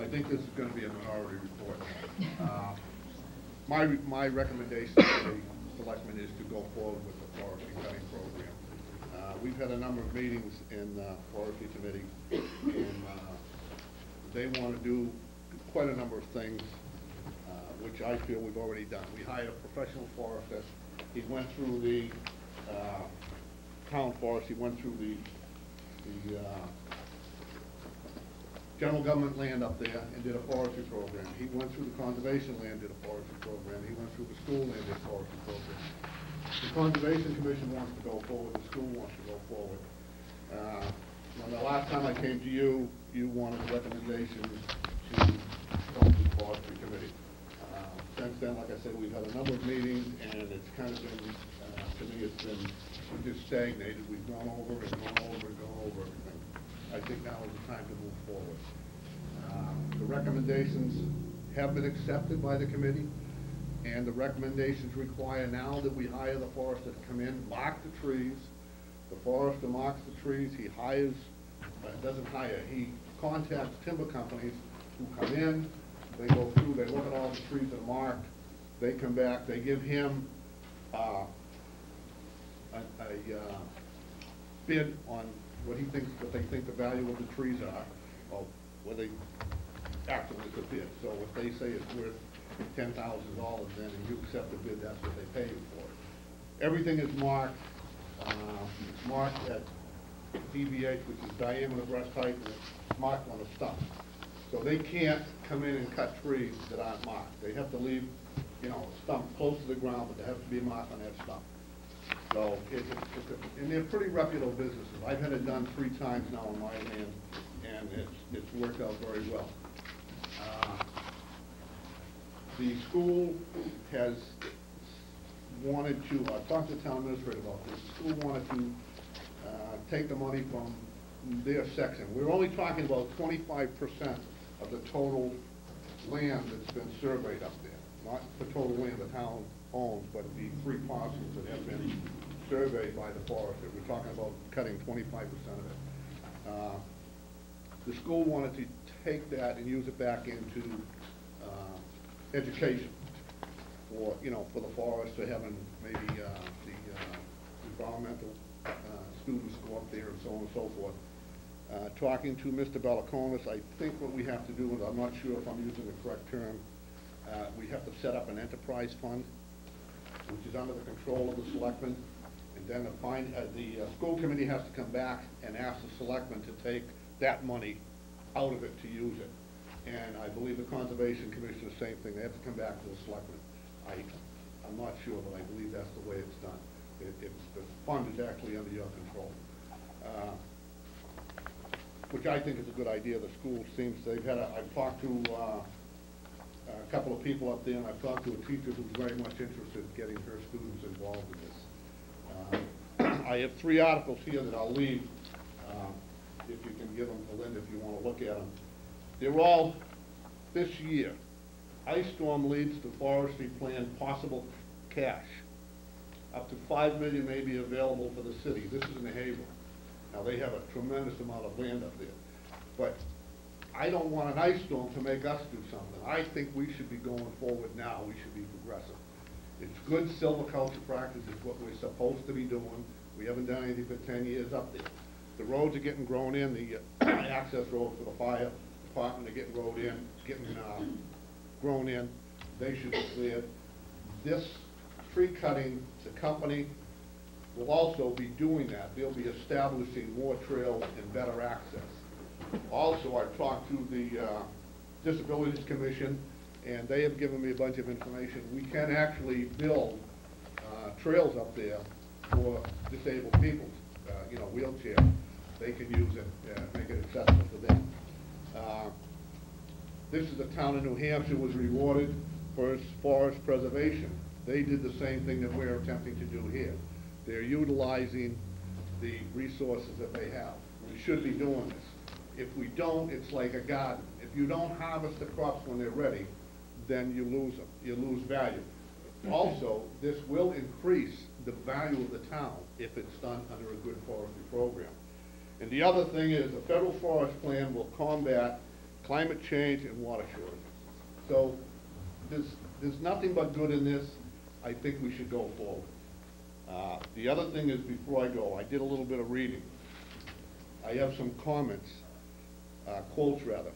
I think this is going to be a minority report. My recommendation to the selectmen is to go forward with the forestry cutting program. We've had a number of meetings in the forestry committee, and they want to do quite a number of things, which I feel we've already done. We hired a professional forester. He went through the town forest. He went through the general government land up there and did a forestry program. He went through the conservation land, did a forestry program. He went through the school land, did a forestry program. The Conservation Commission wants to go forward. The school wants to go forward. When the last time I came to you, you wanted recommendations to go to the forestry committee. Since then, like I said, we've had a number of meetings, and it's kind of been, to me, it's been just stagnated. We've gone over and gone over and gone over everything. I think now is the time to move forward. The recommendations have been accepted by the committee, and the recommendations require now that we hire the forester to come in, mark the trees. The forester marks the trees. He hires, doesn't hire, he contacts timber companies who come in, they go through, they look at all the trees that are marked, they come back, they give him a bid on what they think the value of the trees are, or what they actually could bid. So if they say it's worth $10,000, then and you accept the bid, that's what they pay you for it. Everything is marked. It's marked at DBH, which is diameter breast height, and it's marked on a stump. So they can't come in and cut trees that aren't marked. They have to leave, a stump close to the ground, but they have to be marked on that stump. So and they're pretty reputable businesses. I've had it done 3 times now on my land, and it's worked out very well. The school has wanted to, I talked to the town administrator about this, the school wanted to take the money from their section. We're only talking about 25% of the total land that's been surveyed up there. Not the total land the town owns, but the 3 parcels that have been surveyed by the forester. We're talking about cutting 25% of it. The school wanted to take that and use it back into education for, for the forest, to having maybe the environmental students go up there and so on and so forth. Talking to Mr. Balakonis, I think what we have to do, and I'm not sure if I'm using the correct term, we have to set up an enterprise fund, which is under the control of the selectmen, and then the school committee has to come back and ask the selectmen to take that money out of it to use it. And I believe the Conservation Commission, the same thing. They have to come back to the selectmen. I'm not sure, but I believe that's the way it's done. The fund is actually under your control, which I think is a good idea. The school seems I've talked to a couple of people up there, and I've talked to a teacher who's very much interested in getting her students involved in this. I have 3 articles here that I'll leave, if you can give them to Linda if you want to look at them. They're all this year. Ice storm leads to forestry plan possible cash. Up to $5 million may be available for the city. This is in New Haven. Now they have a tremendous amount of land up there. But I don't want an ice storm to make us do something. I think we should be going forward now. We should be progressive. It's good silviculture practice. It's what we're supposed to be doing. We haven't done anything for 10 years up there. The roads are getting grown in. The access roads for the fire department are getting grown in. They should be cleared. This tree cutting, the company will also be doing that. They'll be establishing more trails and better access. Also, I've talked to the Disabilities Commission, and they have given me a bunch of information. We can actually build trails up there for disabled people, wheelchair. They can use it, make it accessible to them. This is the town of New Hampshire was rewarded for its forest preservation. They did the same thing that we're attempting to do here. They're utilizing the resources that they have. We should be doing this. If we don't, it's like a garden. If you don't harvest the crops when they're ready, then you lose them. You lose value. Also, this will increase the value of the town if it's done under a good forestry program. And the other thing is the federal forest plan will combat climate change and water shortage. So there's nothing but good in this. I think we should go forward. The other thing is, before I go, I did a little bit of reading. I have some comments, quotes rather.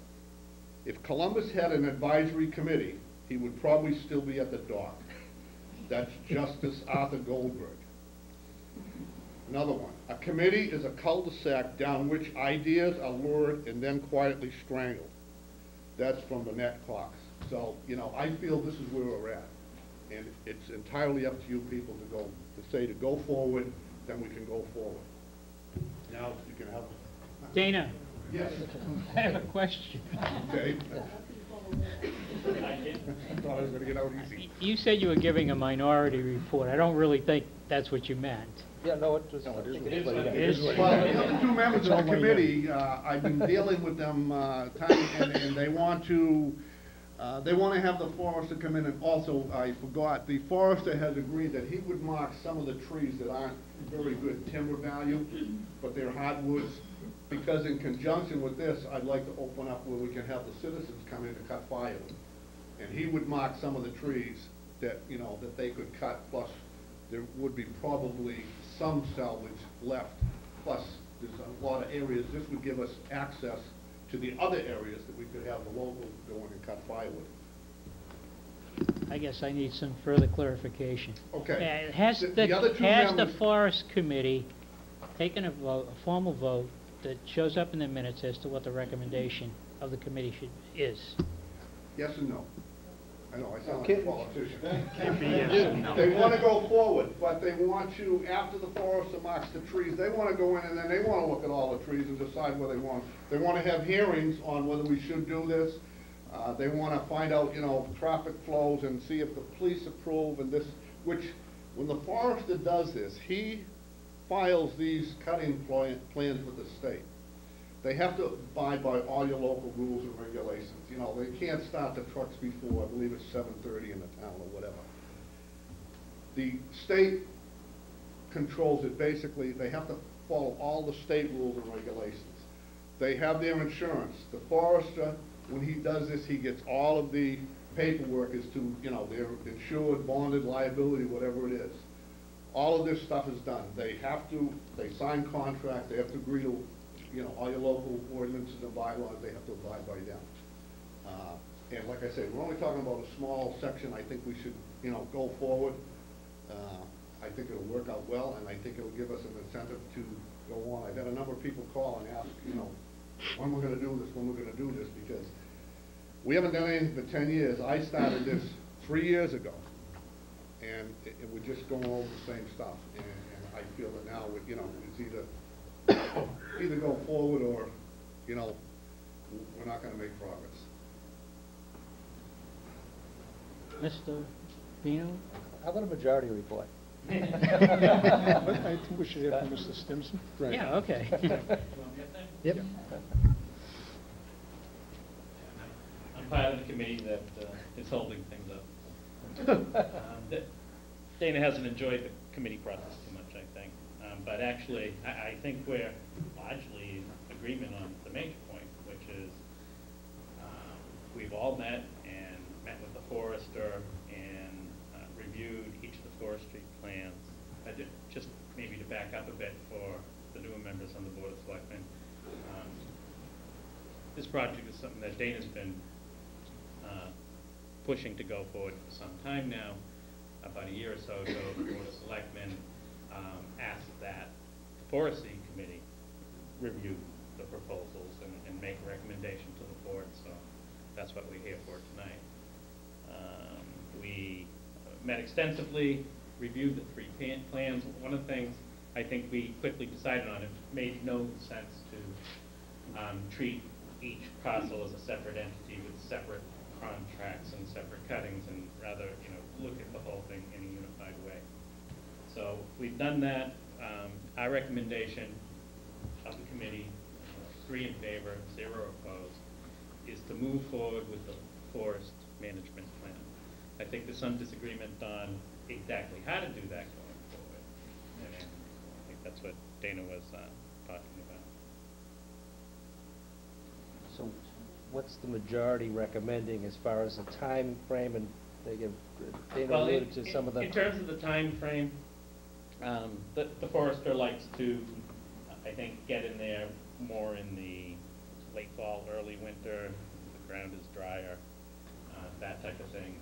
If Columbus had an advisory committee, he would probably still be at the dock. That's Justice Arthur Goldberg. Another one. A committee is a cul-de-sac down which ideas are lured and then quietly strangled. That's from Annette Cox. So, you know, I feel this is where we're at. And it's entirely up to you people to say to go forward, then we can go forward. Now, you can have... Dana. Yes. I have a question. Okay. I thought I was going to get out easy. You said you were giving a minority report. I don't really think that's what you meant. Yeah, no, it is. It is. Well, the other two members of the committee, I've been dealing with them, and they want to have the forester come in, and also, I forgot, the forester has agreed that he would mark some of the trees that aren't very good timber value, but they're hardwoods, because in conjunction with this, I'd like to open up where we can have the citizens come in to cut firewood. And he would mark some of the trees that, you know, that they could cut, plus there would be probably some salvage left, plus there's a lot of areas. This would give us access to the other areas that we could have the locals go in and cut firewood. I guess I need some further clarification. Okay. Has The other two the members- Forest Committee taken a vote, a formal vote, that shows up in the minutes as to what the recommendation of the committee is? Yes and no. I know, I sound like a Can't- politician. Can't be yes and no. They want to go forward, but they want to, after the forester marks the trees, they want to go in and then they want to look at all the trees and decide where they want. They want to have hearings on whether we should do this. They want to find out, you know, traffic flows and see if the police approve and this, which, when the forester does this, he files these cutting plans with the state. They have to abide by all your local rules and regulations. You know, they can't start the trucks before, I believe it's 7:30 in the town or whatever. The state controls it. Basically, they have to follow all the state rules and regulations. They have their insurance. The forester, when he does this, he gets all of the paperwork as to, you know, they're insured, bonded, liability, whatever it is. All of this stuff is done. They sign contracts, they have to agree to, you know, all your local ordinances and bylaws, they have to abide by them. And like I said, we're only talking about a small section. I think we should, you know, go forward. I think it'll work out well, and I think it'll give us an incentive to go on. I've had a number of people call and ask, you know, when we're gonna do this, because we haven't done anything for 10 years. I started this 3 years ago, and we're just going over the same stuff. And I feel that now, you know, it's either go forward or, you know, we're not gonna make progress. Mr. Pino? How about a majority report? I think we should hear from Mr. Stimson. Yeah, okay. Yep. I'm part of the committee that is holding things up. Dana hasn't enjoyed the committee process too much, I think. But actually, I think we're largely in agreement on the major point, which is we've all met with the forester and reviewed each of the forestry plans. Just maybe to back up a bit for the newer members on the Board of Selectmen, this project is something that Dana's been pushing to go forward for some time now. About a year or so ago, the Board of Selectmen asked that the Forestry Committee review the proposals and make a recommendation to the board, so that's what we're here for tonight. We met extensively, reviewed the three plans. One of the things I think we quickly decided on, it made no sense to treat each parcel as a separate entity with separate contracts and separate cuttings, and rather, you know, look at the whole thing in a unified way. So we've done that. Our recommendation of the committee, 3 in favor, 0 opposed, is to move forward with the forest management plan. I think there's some disagreement on exactly how to do that going forward, and I think that's what Dana was talking about. So what's the majority recommending as far as the time frame, and they give, Dana Well, alluded to some of the. in terms of the time frame, the forester likes to, I think, get in there more in the late fall, early winter, the ground is drier, that type of thing.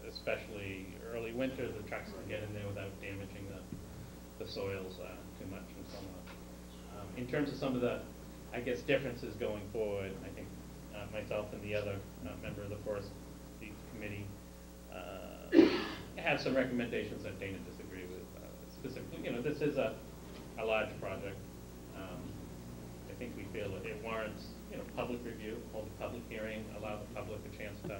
Especially early winter, the trucks can get in there without damaging the soils too much and so on. In terms of some of the, I guess, differences going forward, I think myself and the other member of the Forest Committee have some recommendations that Dana disagree with. Specifically, this is a large project. I think we feel that it warrants, public review, hold a public hearing, allow the public a chance to,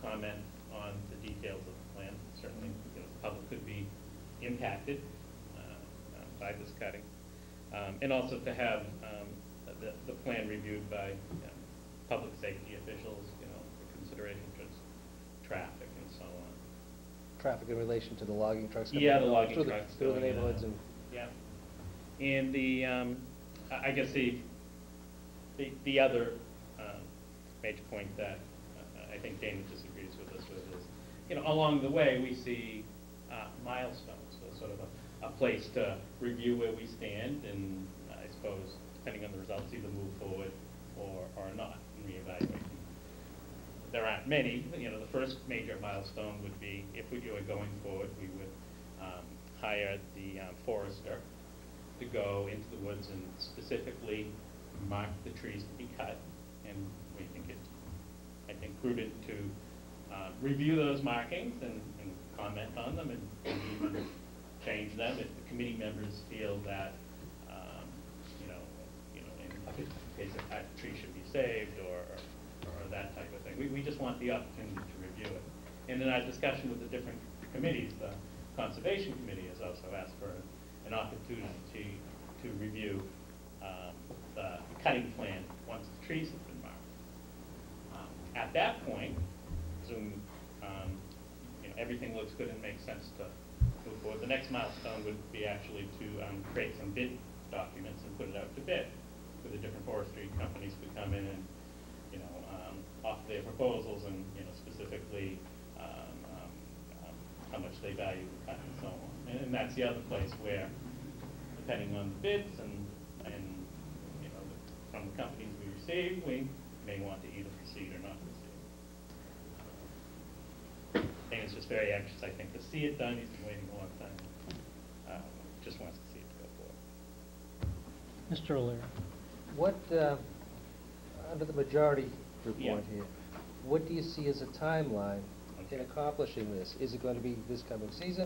comment on the details of the plan. Certainly, the public could be impacted by this cutting. And also to have the plan reviewed by public safety officials, for consideration for traffic and so on. Traffic in relation to the logging trucks? coming Yeah, the along logging through trucks. Through the going in neighborhoods and- and. Yeah. And I guess the other major point that I think Dana disagrees with us with is, along the way, we see milestones, so sort of a place to review where we stand, and I suppose, depending on the results, either move forward or not and reevaluate. There aren't many. The first major milestone would be if we were going forward, we would hire the forester to go into the woods and specifically mark the trees to be cut, and we think it's, prudent to review those markings and comment on them and even change them if the committee members feel that, in case a tree should be saved or that type of thing. We just want the opportunity to review it. And in our discussion with the different committees, the Conservation Committee has also asked for an opportunity to review the cutting plan once the trees have been marked. At that point, assume everything looks good and makes sense to move forward. The next milestone would be actually to create some bid documents and put it out to bid, where the different forestry companies could come in and offer their proposals and specifically how much they value the cut and so on. And that's the other place where, depending on the bids and from the companies we receive, we may want to either proceed or not proceed. Dana's just very anxious, I think, to see it done. He's been waiting a long time. Just wants to see it go forward. Mr. O'Leary. What, under the majority Yeah. report here, what do you see as a timeline in Okay. accomplishing this? Is it going to be this coming season?